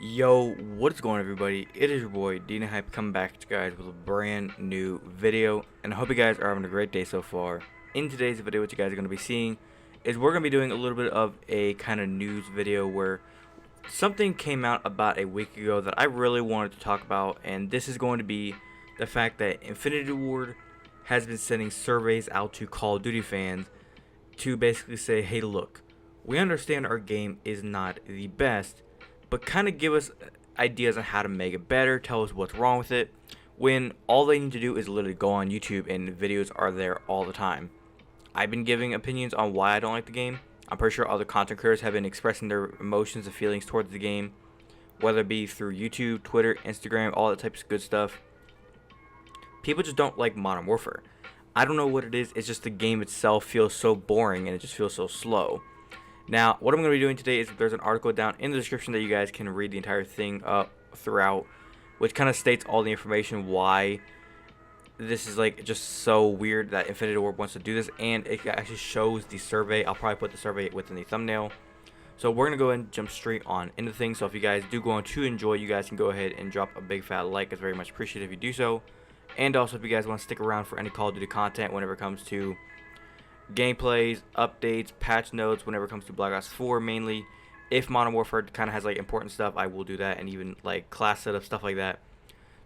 Yo, what's going on, everybody? It is your boy Dina Hype coming back to you guys with a brand new video, and I hope you guys are having a great day so far. In today's video, what you guys are going to be seeing is we're going to be doing a little bit of a kind of news video where something came out about a week ago that I really wanted to talk about, and this is going to be the fact that Infinity Ward has been sending surveys out to Call of Duty fans to basically say, hey, look, we understand our game is not the best, but kind of give us ideas on how to make it better, tell us what's wrong with it, when all they need to do is literally go on YouTube and videos are there all the time. I've been giving opinions on why I don't like the game. I'm pretty sure other content creators have been expressing their emotions and feelings towards the game, whether it be through YouTube, Twitter, Instagram, all that types of good stuff. People just don't like Modern Warfare. I don't know what it is, it's just the game itself feels so boring and it just feels so slow. Now, what I'm going to be doing today is there's an article down in the description that you guys can read the entire thing throughout, which kind of states all the information why this is like just so weird that Infinity Ward wants to do this, and it actually shows the survey. I'll probably put the survey within the thumbnail. So we're going to go ahead and jump straight on into things. So if you guys do go on to enjoy, you guys can go ahead and drop a big fat like. It's very much appreciated if you do so. And also if you guys want to stick around for any Call of Duty content whenever it comes to gameplays, updates, patch notes, whenever it comes to Black Ops 4 mainly. If Modern Warfare kind of has like important stuff, I will do that, and even like class setup, stuff like that.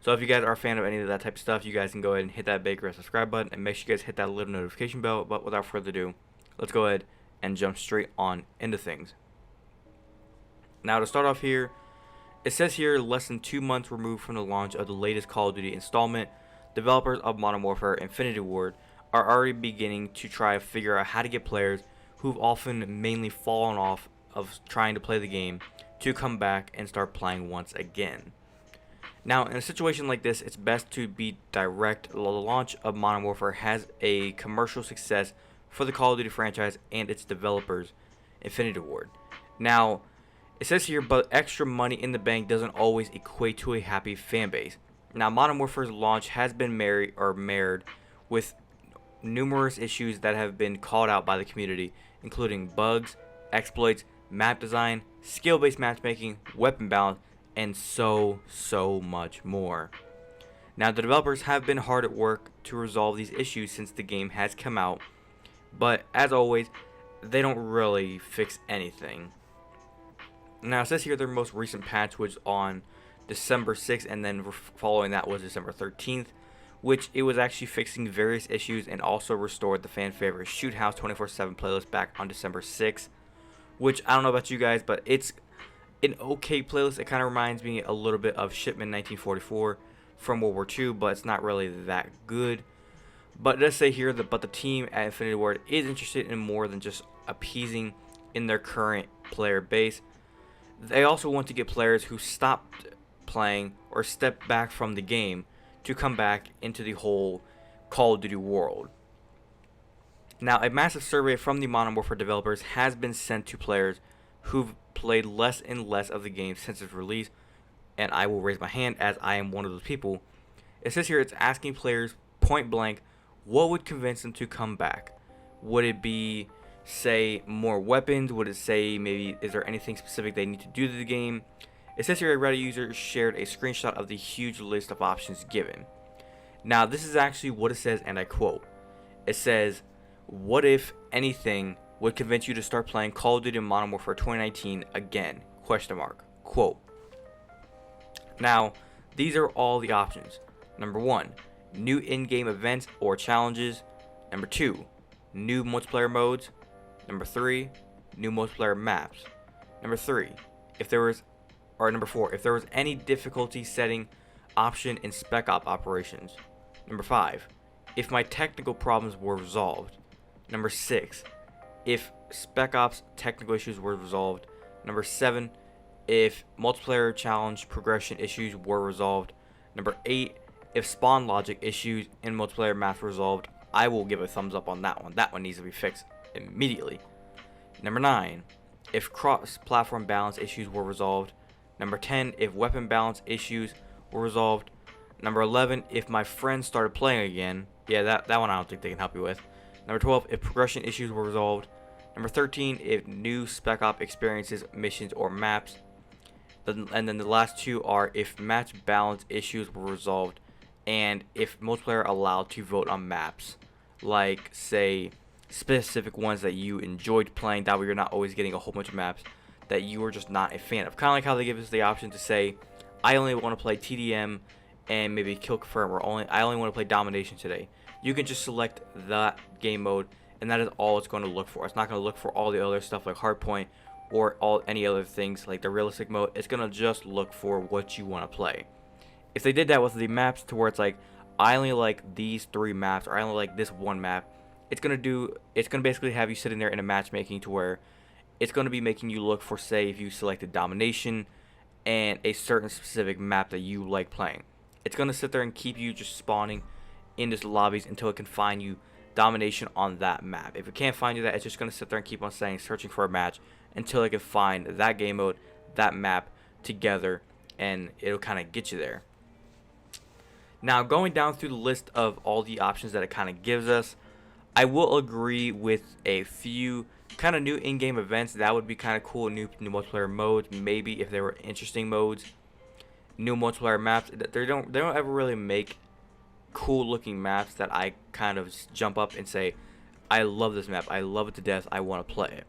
So if you guys are a fan of any of that type of stuff, you guys can go ahead and hit that big red subscribe button, and make sure you guys hit that little notification bell. But without further ado, let's go ahead and jump straight on into things. Now to start off here, it says here less than 2 months removed from the launch of the latest Call of Duty installment, developers of Modern Warfare Infinity Ward are already beginning to try to figure out how to get players who've often mainly fallen off of trying to play the game to come back and start playing once again. Now, in a situation like this, it's best to be direct. The launch of Modern Warfare has a commercial success for the Call of Duty franchise and its developers, Infinity Ward. Now, it says here, but extra money in the bank doesn't always equate to a happy fan base. Now, Modern Warfare's launch has been marred with numerous issues that have been called out by the community, including bugs, exploits, map design, skill-based matchmaking, weapon balance, and so much more. Now, the developers have been hard at work to resolve these issues since the game has come out, but as always, they don't really fix anything. Now, it says here their most recent patch was on December 6th, and then following that was December 13th, which it was actually fixing various issues and also restored the fan favorite Shoot House 24/7 playlist back on December 6th, which I don't know about you guys, but it's an okay playlist. It kind of reminds me a little bit of Shipment 1944 from World War II, but it's not really that good. But it does say here that the team at Infinity Ward is interested in more than just appeasing in their current player base. They also want to get players who stopped playing or stepped back from the game to come back into the whole Call of Duty world. Now, a massive survey from the Modern Warfare developers has been sent to players who've played less and less of the game since its release, and I will raise my hand as I am one of those people. It says here it's asking players point blank what would convince them to come back. Would it be, say, more weapons? Would it say maybe is there anything specific they need to do to the game? It says here a Reddit user shared a screenshot of the huge list of options given. Now, this is actually what it says, and I quote. It says, what if anything would convince you to start playing Call of Duty Modern Warfare 2019 again? Question mark. Quote. Now, these are all the options. Number 1, new in-game events or challenges. Number 2, new multiplayer modes. Number 3, new multiplayer maps. Number 3, Number 4, if there was any difficulty setting option in Spec Op operations. Number 5, if my technical problems were resolved. Number 6, if Spec Ops technical issues were resolved. Number 7, if multiplayer challenge progression issues were resolved. Number 8, if spawn logic issues in multiplayer maps were resolved. I will give a thumbs up on that one. That one needs to be fixed immediately. Number 9, if cross-platform balance issues were resolved. Number 10, if weapon balance issues were resolved. Number 11, if my friends started playing again. Yeah, that one I don't think they can help you with. Number 12, if progression issues were resolved. Number 13, if new Spec Op experiences, missions, or maps. And then the last two are if match balance issues were resolved, and if multiplayer allowed to vote on maps, like say specific ones that you enjoyed playing, that way you're not always getting a whole bunch of maps that you were just not a fan of. Kind of like how they give us the option to say, I only want to play TDM and maybe kill confirm, or I only want to play domination today. You can just select that game mode, and that is all it's going to look for. It's not going to look for all the other stuff like hardpoint or any other things like the realistic mode. It's going to just look for what you want to play. If they did that with the maps to where it's like, I only like these 3 maps, or I only like this one map, it's gonna basically have you sitting there in a matchmaking to where it's gonna be making you look for, say, if you selected domination and a certain specific map that you like playing. It's gonna sit there and keep you just spawning in these lobbies until it can find you domination on that map. If it can't find you that, it's just gonna sit there and keep on searching for a match until it can find that game mode, that map together, and it'll kind of get you there. Now, going down through the list of all the options that it kind of gives us, I will agree with a few kind of new in-game events. That would be kind of cool. New multiplayer modes, maybe if they were interesting modes. New multiplayer maps. They don't ever really make cool looking maps that I kind of jump up and say, I love this map. I love it to death. I want to play it.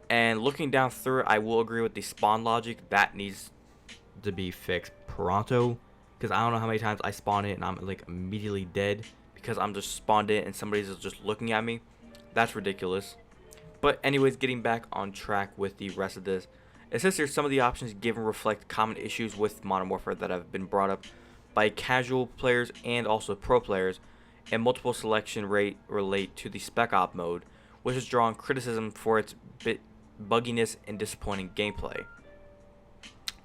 And looking down through it, I will agree with the spawn logic. That needs to be fixed pronto. Because I don't know how many times I spawn it and I'm like immediately dead because I'm just spawned in and somebody's just looking at me. That's ridiculous. But anyways, getting back on track with the rest of this, it says here some of the options given reflect common issues with Modern Warfare that have been brought up by casual players and also pro players, and multiple selection rate relate to the Spec Op mode, which has drawn criticism for its bugginess and disappointing gameplay.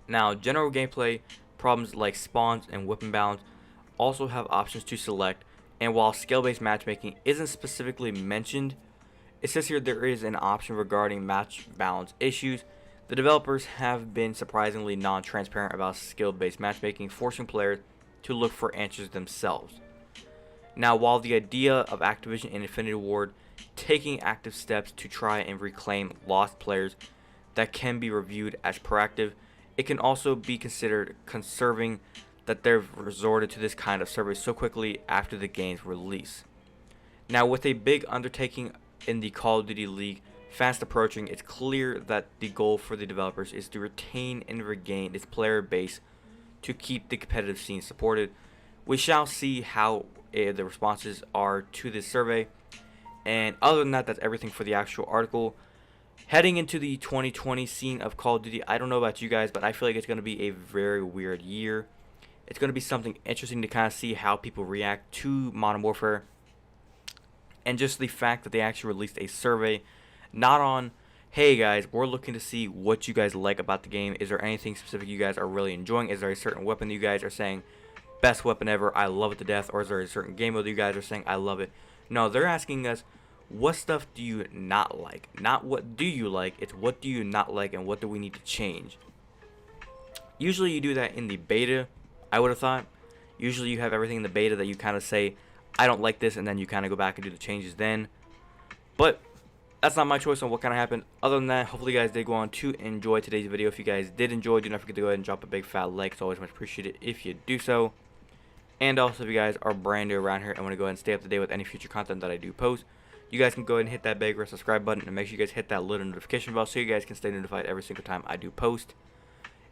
Now, general gameplay problems like spawns and weapon balance also have options to select, and while skill-based matchmaking isn't specifically mentioned, it says here there is an option regarding match balance issues. The developers have been surprisingly non-transparent about skill-based matchmaking, forcing players to look for answers themselves. Now, while the idea of Activision and Infinity Ward taking active steps to try and reclaim lost players that can be reviewed as proactive, it can also be considered conserving that they've resorted to this kind of service so quickly after the game's release. Now, with a big undertaking in the Call of Duty League fast approaching, it's clear that the goal for the developers is to retain and regain its player base to keep the competitive scene supported. We shall see how the responses are to this survey. And other than that, that's everything for the actual article. Heading into the 2020 scene of Call of Duty, I don't know about you guys, but I feel like it's going to be a very weird year. It's going to be something interesting to kind of see how people react to Modern Warfare. And just the fact that they actually released a survey, not on, hey guys, we're looking to see what you guys like about the game. Is there anything specific you guys are really enjoying? Is there a certain weapon that you guys are saying, best weapon ever, I love it to death? Or is there a certain game mode that you guys are saying, I love it? No, they're asking us, what stuff do you not like? Not what do you like, it's what do you not like and what do we need to change. Usually you do that in the beta, I would have thought. Usually you have everything in the beta that you kind of say, I don't like this, and then you kind of go back and do the changes then. But that's not my choice on what kind of happened. Other than that, hopefully you guys did go on to enjoy today's video. If you guys did enjoy, do not forget to go ahead and drop a big fat like. It's always much appreciated if you do so. And also, if you guys are brand new around here and want to go ahead and stay up to date with any future content that I do post, you guys can go ahead and hit that big red subscribe button, and make sure you guys hit that little notification bell so you guys can stay notified every single time I do post.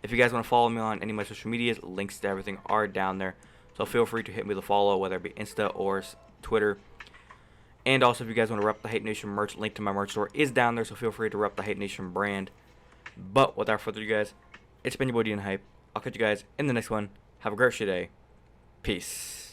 If you guys want to follow me on any of my social medias, links to everything are down there. So feel free to hit me with a follow, whether it be Insta or Twitter. And also, if you guys want to rep the Hate Nation merch, link to my merch store is down there. So feel free to rep the Hate Nation brand. But without further ado, guys, it's been your boy D and Hype. I'll catch you guys in the next one. Have a great day. Peace.